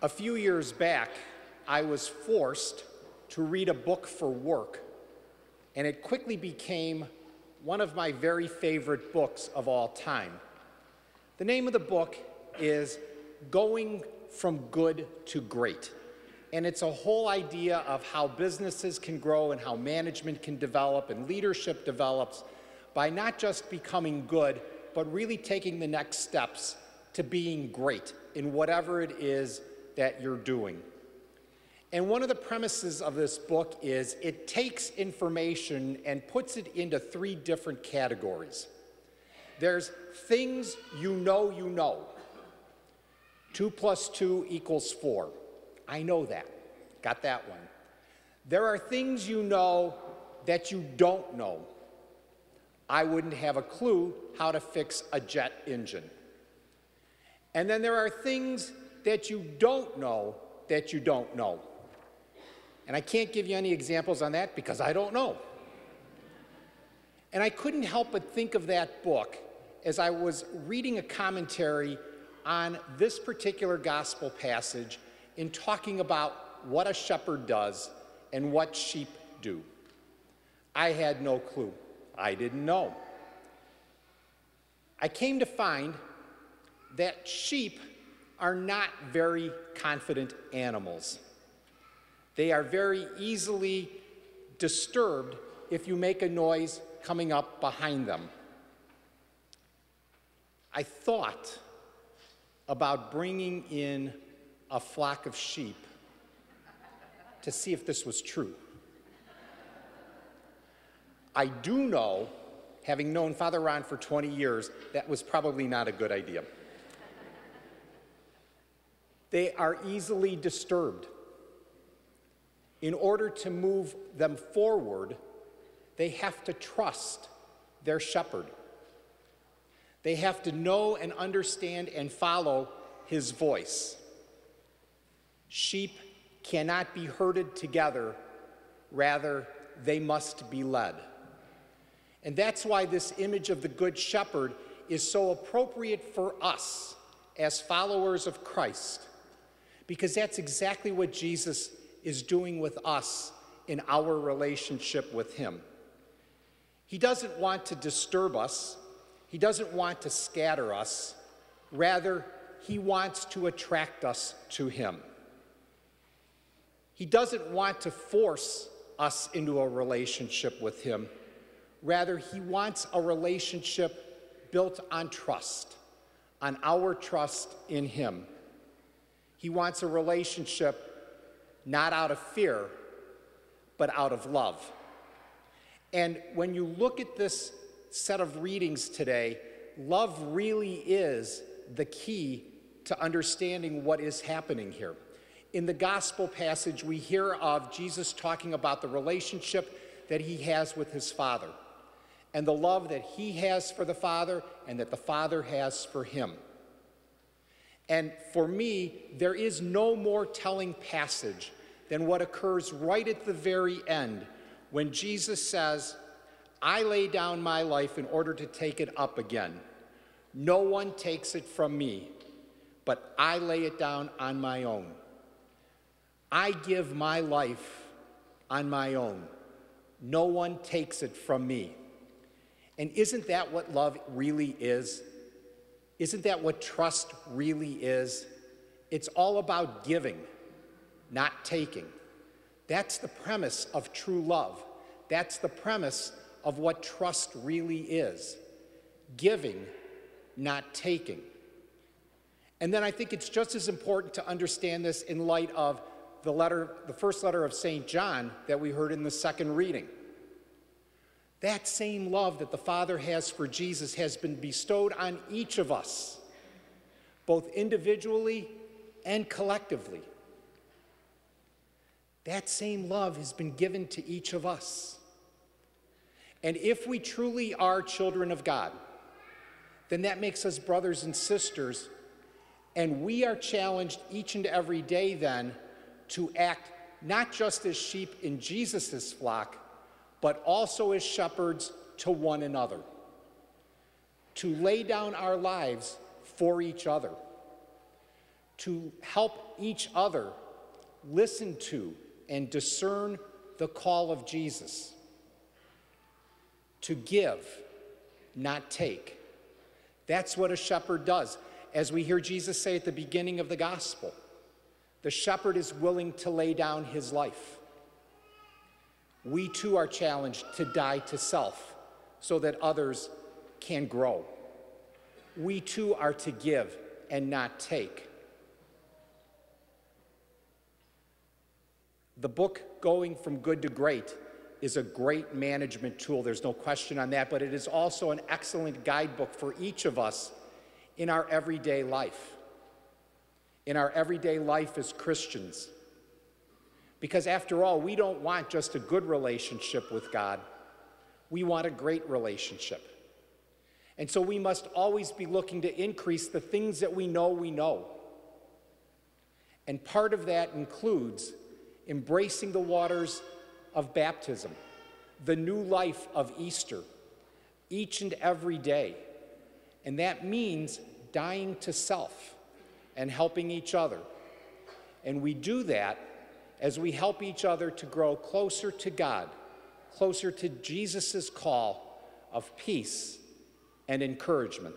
A few years back, I was forced to read a book for work, and it quickly became one of my very favorite books of all time. The name of the book is Going from Good to Great, and it's a whole idea of how businesses can grow and how management can develop and leadership develops by not just becoming good, but really taking the next steps to being great in whatever it is that you're doing. And one of the premises of this book is it takes information and puts it into three different categories. There's things you know you know. 2 + 2 = 4. I know that. Got that one. There are things you know that you don't know. I wouldn't have a clue how to fix a jet engine. And then there are things that you don't know that you don't know. And I can't give you any examples on that because I don't know. And I couldn't help but think of that book as I was reading a commentary on this particular gospel passage in talking about what a shepherd does and what sheep do. I had no clue. I didn't know. I came to find that sheep are not very confident animals. They are very easily disturbed if you make a noise coming up behind them. I thought about bringing in a flock of sheep to see if this was true. I do know, having known Father Ron for 20 years, that was probably not a good idea. They are easily disturbed. In order to move them forward, they have to trust their shepherd. They have to know and understand and follow his voice. Sheep cannot be herded together, rather, they must be led. And that's why this image of the Good Shepherd is so appropriate for us as followers of Christ, because that's exactly what Jesus is doing with us in our relationship with him. He doesn't want to disturb us. He doesn't want to scatter us. Rather, he wants to attract us to him. He doesn't want to force us into a relationship with him. Rather, he wants a relationship built on trust, on our trust in him. He wants a relationship not out of fear, but out of love. And when you look at this set of readings today, love really is the key to understanding what is happening here. In the gospel passage, we hear of Jesus talking about the relationship that he has with his Father, and the love that he has for the Father and that the Father has for him. And for me, there is no more telling passage than what occurs right at the very end when Jesus says, I lay down my life in order to take it up again. No one takes it from me, but I lay it down on my own. I give my life on my own. No one takes it from me. And isn't that what love really is? Isn't that what trust really is? It's all about giving, not taking. That's the premise of true love. That's the premise of what trust really is. Giving, not taking. And then I think it's just as important to understand this in light of the first letter of St. John that we heard in the second reading. That same love that the Father has for Jesus has been bestowed on each of us, both individually and collectively. That same love has been given to each of us. And if we truly are children of God, then that makes us brothers and sisters, and we are challenged each and every day then to act not just as sheep in Jesus' flock, but also as shepherds to one another, to lay down our lives for each other, to help each other listen to and discern the call of Jesus, to give, not take. That's what a shepherd does. As we hear Jesus say at the beginning of the gospel, the shepherd is willing to lay down his life. We too are challenged to die to self so that others can grow. We too are to give and not take. The book Going from Good to Great is a great management tool. There's no question on that, but it is also an excellent guidebook for each of us in our everyday life. In our everyday life as Christians. Because after all, we don't want just a good relationship with God. We want a great relationship. And so we must always be looking to increase the things that we know. And part of that includes embracing the waters of baptism, the new life of Easter, each and every day. And that means dying to self and helping each other. And we do that as we help each other to grow closer to God, closer to Jesus' call of peace and encouragement.